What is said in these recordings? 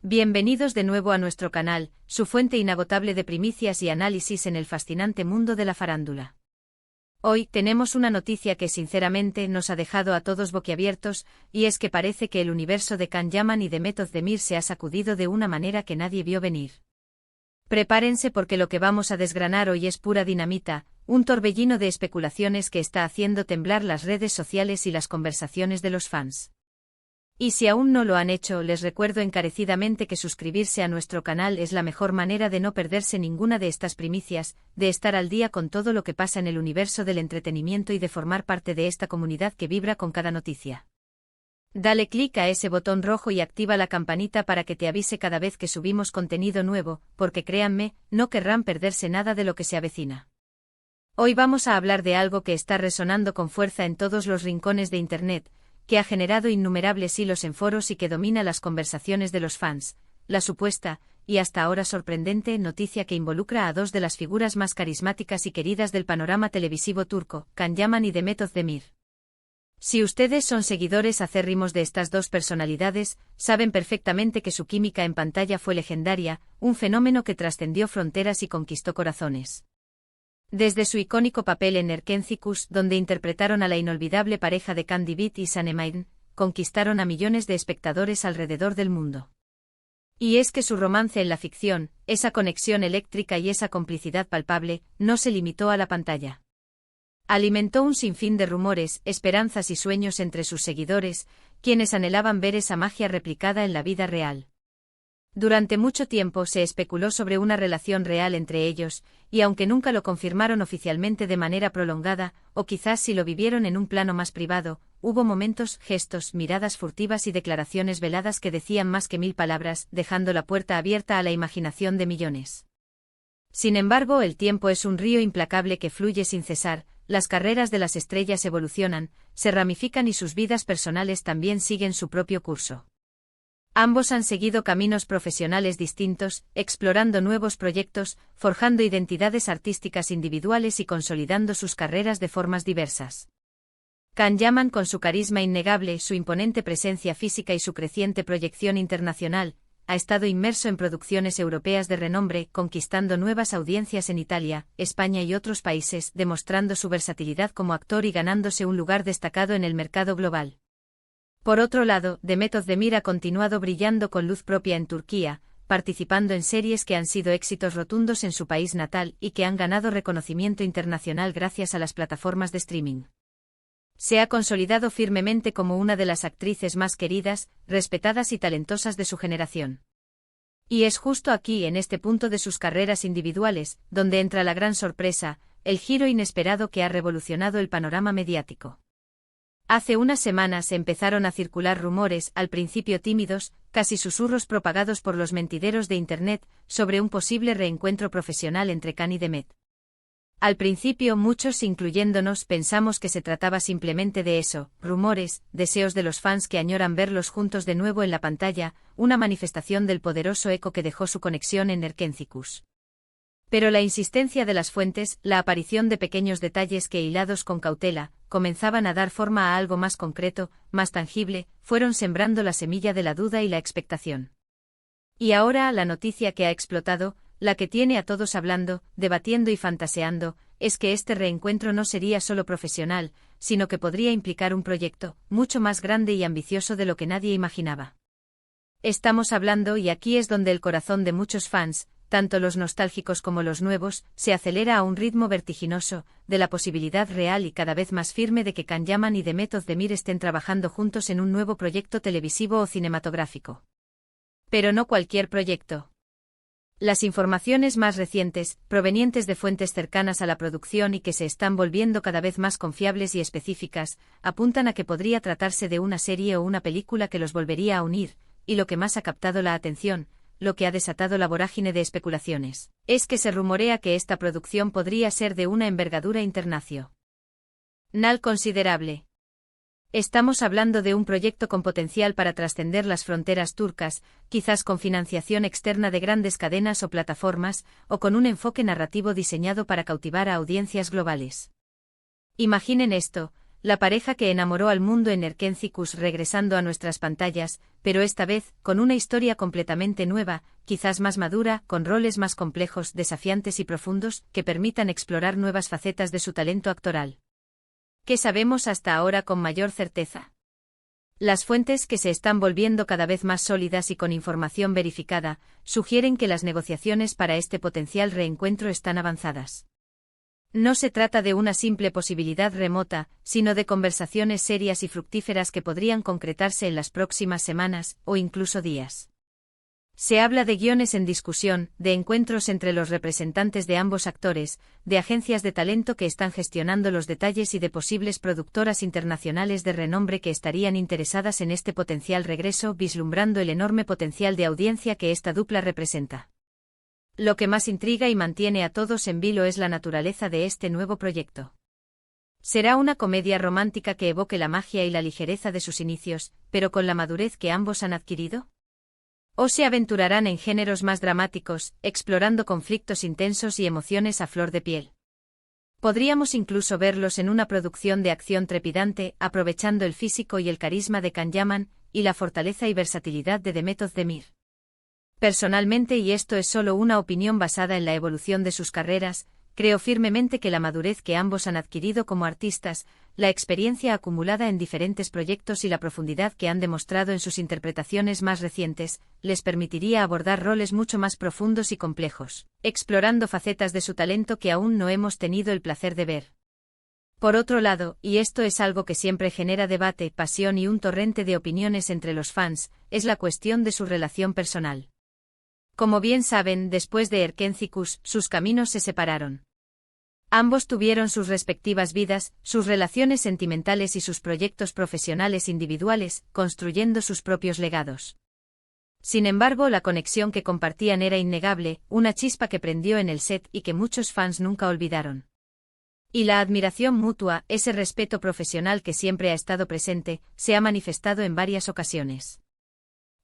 Bienvenidos de nuevo a nuestro canal, su fuente inagotable de primicias y análisis en el fascinante mundo de la farándula. Hoy tenemos una noticia que sinceramente nos ha dejado a todos boquiabiertos, y es que parece que el universo de Can Yaman y de Meth Özdemir se ha sacudido de una manera que nadie vio venir. Prepárense porque lo que vamos a desgranar hoy es pura dinamita, un torbellino de especulaciones que está haciendo temblar las redes sociales y las conversaciones de los fans. Y si aún no lo han hecho, les recuerdo encarecidamente que suscribirse a nuestro canal es la mejor manera de no perderse ninguna de estas primicias, de estar al día con todo lo que pasa en el universo del entretenimiento y de formar parte de esta comunidad que vibra con cada noticia. Dale clic a ese botón rojo y activa la campanita para que te avise cada vez que subimos contenido nuevo, porque créanme, no querrán perderse nada de lo que se avecina. Hoy vamos a hablar de algo que está resonando con fuerza en todos los rincones de Internet, que ha generado innumerables hilos en foros y que domina las conversaciones de los fans, la supuesta, y hasta ahora sorprendente, noticia que involucra a dos de las figuras más carismáticas y queridas del panorama televisivo turco, Can Yaman y Meth Özdemir. Si ustedes son seguidores acérrimos de estas dos personalidades, saben perfectamente que su química en pantalla fue legendaria, un fenómeno que trascendió fronteras y conquistó corazones. Desde su icónico papel en Erkenci Kuş, donde interpretaron a la inolvidable pareja de Can Divit y Sanem, conquistaron a millones de espectadores alrededor del mundo. Y es que su romance en la ficción, esa conexión eléctrica y esa complicidad palpable, no se limitó a la pantalla. Alimentó un sinfín de rumores, esperanzas y sueños entre sus seguidores, quienes anhelaban ver esa magia replicada en la vida real. Durante mucho tiempo se especuló sobre una relación real entre ellos, y aunque nunca lo confirmaron oficialmente de manera prolongada, o quizás si lo vivieron en un plano más privado, hubo momentos, gestos, miradas furtivas y declaraciones veladas que decían más que 1000 palabras, dejando la puerta abierta a la imaginación de millones. Sin embargo, el tiempo es un río implacable que fluye sin cesar, las carreras de las estrellas evolucionan, se ramifican y sus vidas personales también siguen su propio curso. Ambos han seguido caminos profesionales distintos, explorando nuevos proyectos, forjando identidades artísticas individuales y consolidando sus carreras de formas diversas. Can Yaman, con su carisma innegable, su imponente presencia física y su creciente proyección internacional, ha estado inmerso en producciones europeas de renombre, conquistando nuevas audiencias en Italia, España y otros países, demostrando su versatilidad como actor y ganándose un lugar destacado en el mercado global. Por otro lado, Meth Özdemir ha continuado brillando con luz propia en Turquía, participando en series que han sido éxitos rotundos en su país natal y que han ganado reconocimiento internacional gracias a las plataformas de streaming. Se ha consolidado firmemente como una de las actrices más queridas, respetadas y talentosas de su generación. Y es justo aquí, en este punto de sus carreras individuales, donde entra la gran sorpresa, el giro inesperado que ha revolucionado el panorama mediático. Hace unas semanas empezaron a circular rumores, al principio tímidos, casi susurros propagados por los mentideros de Internet, sobre un posible reencuentro profesional entre Can y Meth. Al principio muchos, incluyéndonos, pensamos que se trataba simplemente de eso, rumores, deseos de los fans que añoran verlos juntos de nuevo en la pantalla, una manifestación del poderoso eco que dejó su conexión en Erkenci Kuş. Pero la insistencia de las fuentes, la aparición de pequeños detalles que, hilados con cautela, comenzaban a dar forma a algo más concreto, más tangible, fueron sembrando la semilla de la duda y la expectación. Y ahora la noticia que ha explotado, la que tiene a todos hablando, debatiendo y fantaseando, es que este reencuentro no sería solo profesional, sino que podría implicar un proyecto, mucho más grande y ambicioso de lo que nadie imaginaba. Estamos hablando, y aquí es donde el corazón de muchos fans, tanto los nostálgicos como los nuevos, se acelera a un ritmo vertiginoso, de la posibilidad real y cada vez más firme de que Can Yaman y Meth Özdemir estén trabajando juntos en un nuevo proyecto televisivo o cinematográfico. Pero no cualquier proyecto. Las informaciones más recientes, provenientes de fuentes cercanas a la producción y que se están volviendo cada vez más confiables y específicas, apuntan a que podría tratarse de una serie o una película que los volvería a unir, y lo que más ha captado la atención, lo que ha desatado la vorágine de especulaciones, es que se rumorea que esta producción podría ser de una envergadura internacional considerable. Estamos hablando de un proyecto con potencial para trascender las fronteras turcas, quizás con financiación externa de grandes cadenas o plataformas, o con un enfoque narrativo diseñado para cautivar a audiencias globales. Imaginen esto, la pareja que enamoró al mundo en Erkencicus regresando a nuestras pantallas, pero esta vez, con una historia completamente nueva, quizás más madura, con roles más complejos, desafiantes y profundos, que permitan explorar nuevas facetas de su talento actoral. ¿Qué sabemos hasta ahora con mayor certeza? Las fuentes, que se están volviendo cada vez más sólidas y con información verificada, sugieren que las negociaciones para este potencial reencuentro están avanzadas. No se trata de una simple posibilidad remota, sino de conversaciones serias y fructíferas que podrían concretarse en las próximas semanas, o incluso días. Se habla de guiones en discusión, de encuentros entre los representantes de ambos actores, de agencias de talento que están gestionando los detalles y de posibles productoras internacionales de renombre que estarían interesadas en este potencial regreso, vislumbrando el enorme potencial de audiencia que esta dupla representa. Lo que más intriga y mantiene a todos en vilo es la naturaleza de este nuevo proyecto. Será una comedia romántica que evoque la magia y la ligereza de sus inicios, pero con la madurez que ambos han adquirido. ¿O se aventurarán en géneros más dramáticos, explorando conflictos intensos y emociones a flor de piel? Podríamos incluso verlos en una producción de acción trepidante, aprovechando el físico y el carisma de Can Yaman, y la fortaleza y versatilidad de Demet Özdemir. Personalmente, y esto es solo una opinión basada en la evolución de sus carreras, creo firmemente que la madurez que ambos han adquirido como artistas, la experiencia acumulada en diferentes proyectos y la profundidad que han demostrado en sus interpretaciones más recientes, les permitiría abordar roles mucho más profundos y complejos, explorando facetas de su talento que aún no hemos tenido el placer de ver. Por otro lado, y esto es algo que siempre genera debate, pasión y un torrente de opiniones entre los fans, es la cuestión de su relación personal. Como bien saben, después de Erkencicus, sus caminos se separaron. Ambos tuvieron sus respectivas vidas, sus relaciones sentimentales y sus proyectos profesionales individuales, construyendo sus propios legados. Sin embargo, la conexión que compartían era innegable, una chispa que prendió en el set y que muchos fans nunca olvidaron. Y la admiración mutua, ese respeto profesional que siempre ha estado presente, se ha manifestado en varias ocasiones.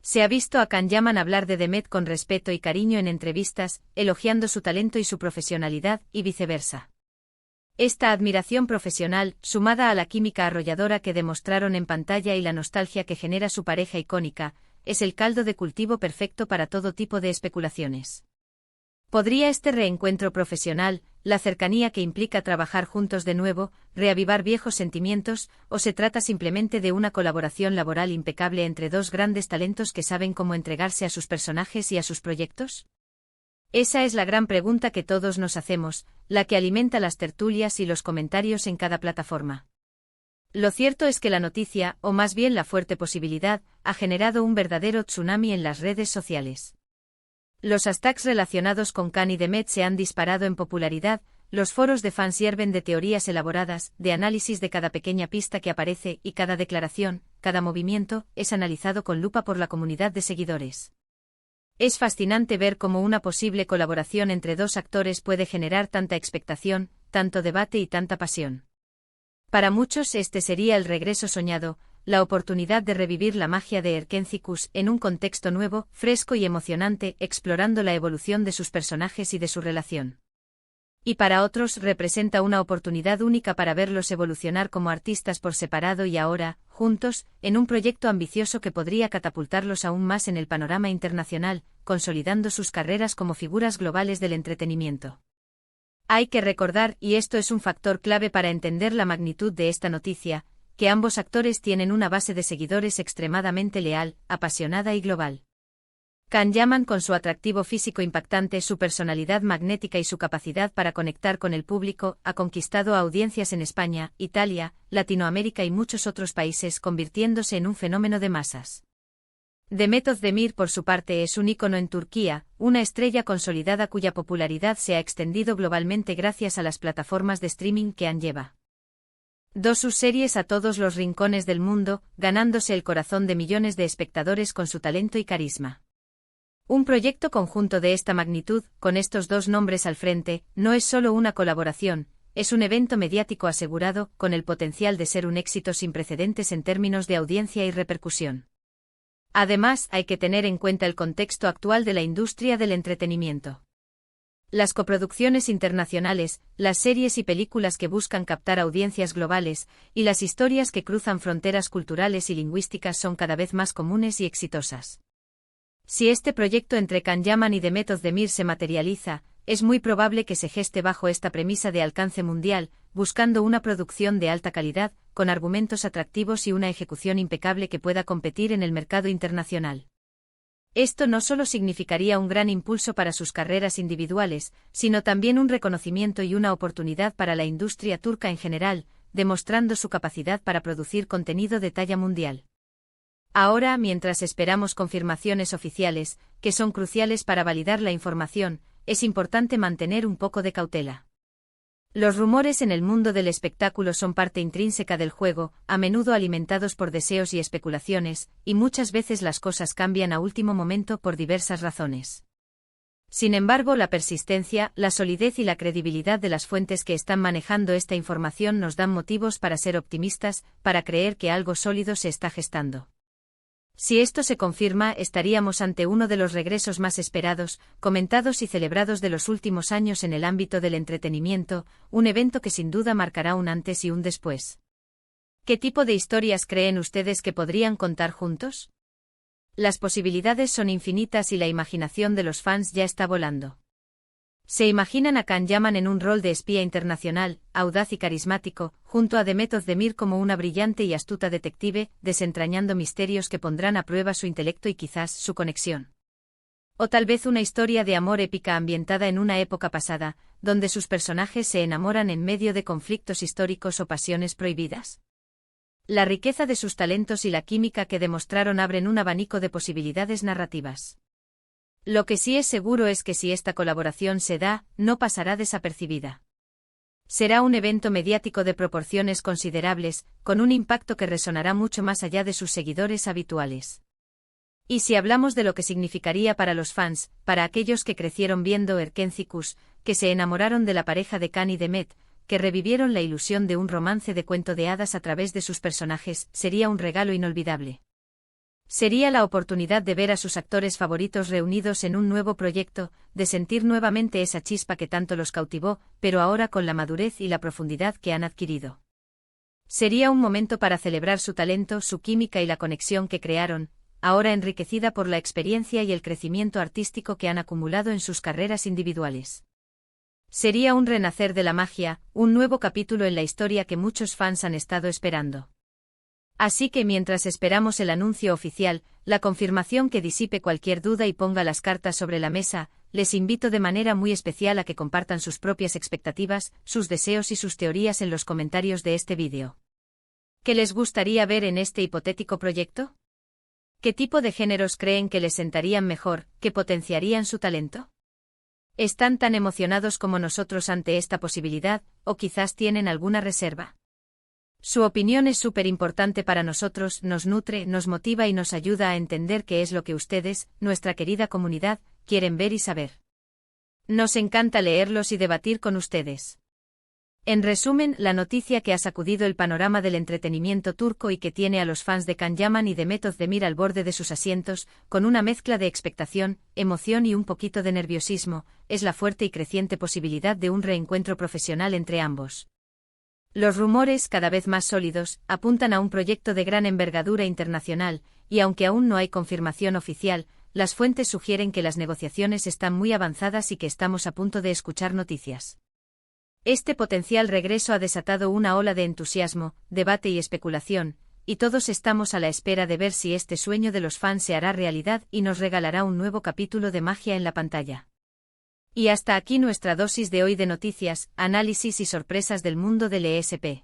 Se ha visto a Can Yaman hablar de Demet con respeto y cariño en entrevistas, elogiando su talento y su profesionalidad, y viceversa. Esta admiración profesional, sumada a la química arrolladora que demostraron en pantalla y la nostalgia que genera su pareja icónica, es el caldo de cultivo perfecto para todo tipo de especulaciones. ¿Podría este reencuentro profesional, la cercanía que implica trabajar juntos de nuevo, reavivar viejos sentimientos, o se trata simplemente de una colaboración laboral impecable entre dos grandes talentos que saben cómo entregarse a sus personajes y a sus proyectos? Esa es la gran pregunta que todos nos hacemos, la que alimenta las tertulias y los comentarios en cada plataforma. Lo cierto es que la noticia, o más bien la fuerte posibilidad, ha generado un verdadero tsunami en las redes sociales. Los hashtags relacionados con Can y Demet se han disparado en popularidad, los foros de fans hierven de teorías elaboradas, de análisis de cada pequeña pista que aparece y cada declaración, cada movimiento, es analizado con lupa por la comunidad de seguidores. Es fascinante ver cómo una posible colaboración entre dos actores puede generar tanta expectación, tanto debate y tanta pasión. Para muchos este sería el regreso soñado, la oportunidad de revivir la magia de Erkencicus en un contexto nuevo, fresco y emocionante, explorando la evolución de sus personajes y de su relación. Y para otros representa una oportunidad única para verlos evolucionar como artistas por separado y ahora, juntos, en un proyecto ambicioso que podría catapultarlos aún más en el panorama internacional, consolidando sus carreras como figuras globales del entretenimiento. Hay que recordar, y esto es un factor clave para entender la magnitud de esta noticia, que ambos actores tienen una base de seguidores extremadamente leal, apasionada y global. Can Yaman, con su atractivo físico impactante, su personalidad magnética y su capacidad para conectar con el público, ha conquistado a audiencias en España, Italia, Latinoamérica y muchos otros países, convirtiéndose en un fenómeno de masas. Demet Özdemir, por su parte, es un ícono en Turquía, una estrella consolidada cuya popularidad se ha extendido globalmente gracias a las plataformas de streaming que han llevado sus series a todos los rincones del mundo, ganándose el corazón de millones de espectadores con su talento y carisma. Un proyecto conjunto de esta magnitud, con estos dos nombres al frente, no es solo una colaboración, es un evento mediático asegurado, con el potencial de ser un éxito sin precedentes en términos de audiencia y repercusión. Además, hay que tener en cuenta el contexto actual de la industria del entretenimiento. Las coproducciones internacionales, las series y películas que buscan captar audiencias globales, y las historias que cruzan fronteras culturales y lingüísticas son cada vez más comunes y exitosas. Si este proyecto entre Can Yaman y The Method of Demir se materializa, es muy probable que se geste bajo esta premisa de alcance mundial, buscando una producción de alta calidad, con argumentos atractivos y una ejecución impecable que pueda competir en el mercado internacional. Esto no solo significaría un gran impulso para sus carreras individuales, sino también un reconocimiento y una oportunidad para la industria turca en general, demostrando su capacidad para producir contenido de talla mundial. Ahora, mientras esperamos confirmaciones oficiales, que son cruciales para validar la información, es importante mantener un poco de cautela. Los rumores en el mundo del espectáculo son parte intrínseca del juego, a menudo alimentados por deseos y especulaciones, y muchas veces las cosas cambian a último momento por diversas razones. Sin embargo, la persistencia, la solidez y la credibilidad de las fuentes que están manejando esta información nos dan motivos para ser optimistas, para creer que algo sólido se está gestando. Si esto se confirma, estaríamos ante uno de los regresos más esperados, comentados y celebrados de los últimos años en el ámbito del entretenimiento, un evento que sin duda marcará un antes y un después. ¿Qué tipo de historias creen ustedes que podrían contar juntos? Las posibilidades son infinitas y la imaginación de los fans ya está volando. Se imaginan a Can Yaman en un rol de espía internacional, audaz y carismático, junto a The Method of Demir como una brillante y astuta detective, desentrañando misterios que pondrán a prueba su intelecto y quizás su conexión. O tal vez una historia de amor épica ambientada en una época pasada, donde sus personajes se enamoran en medio de conflictos históricos o pasiones prohibidas. La riqueza de sus talentos y la química que demostraron abren un abanico de posibilidades narrativas. Lo que sí es seguro es que si esta colaboración se da, no pasará desapercibida. Será un evento mediático de proporciones considerables, con un impacto que resonará mucho más allá de sus seguidores habituales. Y si hablamos de lo que significaría para los fans, para aquellos que crecieron viendo Erkencikus, que se enamoraron de la pareja de Can y Demet, que revivieron la ilusión de un romance de cuento de hadas a través de sus personajes, sería un regalo inolvidable. Sería la oportunidad de ver a sus actores favoritos reunidos en un nuevo proyecto, de sentir nuevamente esa chispa que tanto los cautivó, pero ahora con la madurez y la profundidad que han adquirido. Sería un momento para celebrar su talento, su química y la conexión que crearon, ahora enriquecida por la experiencia y el crecimiento artístico que han acumulado en sus carreras individuales. Sería un renacer de la magia, un nuevo capítulo en la historia que muchos fans han estado esperando. Así que mientras esperamos el anuncio oficial, la confirmación que disipe cualquier duda y ponga las cartas sobre la mesa, les invito de manera muy especial a que compartan sus propias expectativas, sus deseos y sus teorías en los comentarios de este vídeo. ¿Qué les gustaría ver en este hipotético proyecto? ¿Qué tipo de géneros creen que les sentarían mejor, que potenciarían su talento? ¿Están tan emocionados como nosotros ante esta posibilidad, o quizás tienen alguna reserva? Su opinión es súper importante para nosotros, nos nutre, nos motiva y nos ayuda a entender qué es lo que ustedes, nuestra querida comunidad, quieren ver y saber. Nos encanta leerlos y debatir con ustedes. En resumen, la noticia que ha sacudido el panorama del entretenimiento turco y que tiene a los fans de Can Yaman y The Method of Demir al borde de sus asientos, con una mezcla de expectación, emoción y un poquito de nerviosismo, es la fuerte y creciente posibilidad de un reencuentro profesional entre ambos. Los rumores, cada vez más sólidos, apuntan a un proyecto de gran envergadura internacional, y aunque aún no hay confirmación oficial, las fuentes sugieren que las negociaciones están muy avanzadas y que estamos a punto de escuchar noticias. Este potencial regreso ha desatado una ola de entusiasmo, debate y especulación, y todos estamos a la espera de ver si este sueño de los fans se hará realidad y nos regalará un nuevo capítulo de magia en la pantalla. Y hasta aquí nuestra dosis de hoy de noticias, análisis y sorpresas del mundo del ESP.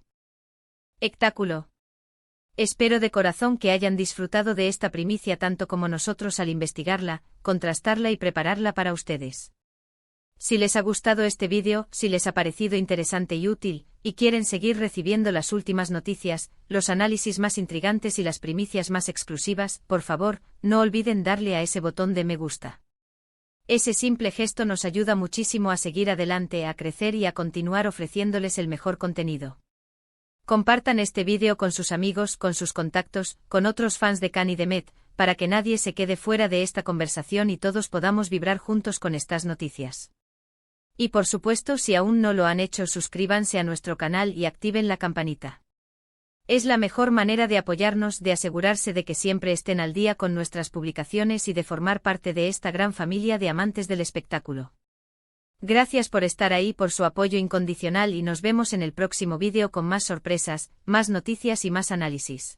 Espectáculo. Espero de corazón que hayan disfrutado de esta primicia tanto como nosotros al investigarla, contrastarla y prepararla para ustedes. Si les ha gustado este vídeo, si les ha parecido interesante y útil, y quieren seguir recibiendo las últimas noticias, los análisis más intrigantes y las primicias más exclusivas, por favor, no olviden darle a ese botón de me gusta. Ese simple gesto nos ayuda muchísimo a seguir adelante, a crecer y a continuar ofreciéndoles el mejor contenido. Compartan este vídeo con sus amigos, con sus contactos, con otros fans de Can y Demet, para que nadie se quede fuera de esta conversación y todos podamos vibrar juntos con estas noticias. Y por supuesto, si aún no lo han hecho, suscríbanse a nuestro canal y activen la campanita. Es la mejor manera de apoyarnos, de asegurarse de que siempre estén al día con nuestras publicaciones y de formar parte de esta gran familia de amantes del espectáculo. Gracias por estar ahí, por su apoyo incondicional, y nos vemos en el próximo vídeo con más sorpresas, más noticias y más análisis.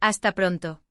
Hasta pronto.